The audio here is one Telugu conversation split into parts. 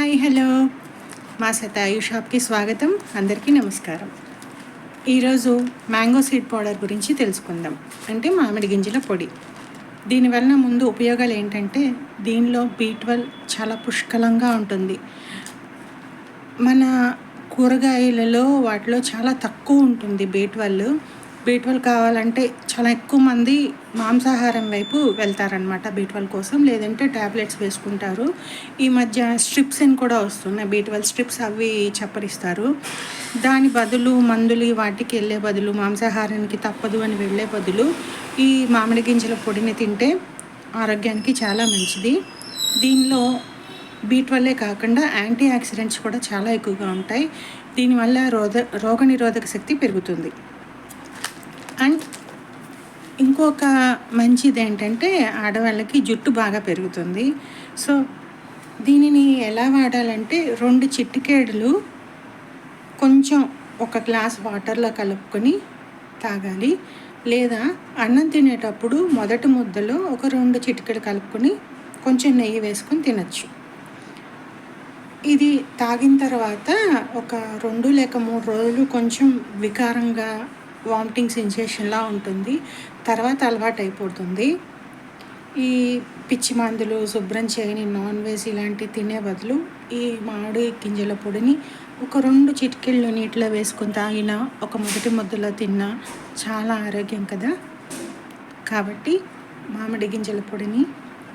హాయ్ హలో మా సతాయు షాప్కి స్వాగతం. అందరికీ నమస్కారం. ఈరోజు మ్యాంగో సీడ్ పౌడర్ గురించి తెలుసుకుందాం. అంటే మామిడి గింజల పొడి. దీనివల్ల ముందు ఉపయోగాలు ఏంటంటే దీనిలో B12 చాలా పుష్కలంగా ఉంటుంది. మన కూరగాయలలో వాటిలో చాలా తక్కువ ఉంటుంది B12 కావాలంటే చాలా ఎక్కువ మంది మాంసాహారం వైపు వెళ్తారనమాట B12 కోసం, లేదంటే ట్యాబ్లెట్స్ వేసుకుంటారు. ఈ మధ్య స్ట్రిప్స్ అని కూడా వస్తున్నాయి, B12 స్ట్రిప్స్, అవి చప్పరిస్తారు. దాని బదులు మందులు వాటికి వెళ్ళే బదులు, మాంసాహారానికి తప్పదు అని వెళ్ళే బదులు ఈ మామిడి గింజల పొడిని తింటే ఆరోగ్యానికి చాలా మంచిది. దీనిలో B12 కాకుండా యాంటీ ఆక్సిడెంట్స్ కూడా చాలా ఎక్కువగా ఉంటాయి. దీనివల్ల రోగనిరోధక శక్తి పెరుగుతుంది. అండ్ ఇంకొక మంచిది ఏంటంటే ఆడవాళ్ళకి జుట్టు బాగా పెరుగుతుంది. సో దీనిని ఎలా వాడాలంటే 2 చిటికెడులు కొంచెం ఒక గ్లాస్ వాటర్లో కలుపుకొని తాగాలి. లేదా అన్నం తినేటప్పుడు మొదటి ముద్దలో ఒక 2 చిటికెలు కలుపుకొని కొంచెం నెయ్యి వేసుకొని తినచ్చు. ఇది తాగిన తర్వాత ఒక 2 లేక 3 రోజులు కొంచెం వికారంగా వామిటింగ్ సెన్సేషన్లా ఉంటుంది. తర్వాత అలవాటు అయిపోతుంది. ఈ పిచ్చి మందులు, శుభ్రం చేయని నాన్ వెజ్ ఇలాంటివి తినే బదులు ఈ మామిడి గింజల పొడిని ఒక 2 చిటికెళ్ళు నీటిలో వేసుకొని తాగినా, ఒక మొదటి ముద్దలో తిన్నా చాలా ఆరోగ్యం కదా. కాబట్టి మామిడి గింజల పొడిని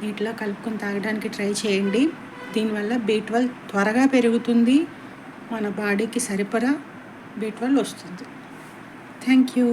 నీటిలో కలుపుకొని తాగడానికి ట్రై చేయండి. దీనివల్ల B12 త్వరగా పెరుగుతుంది. మన బాడీకి సరిపడా B12 వస్తుంది. Thank you.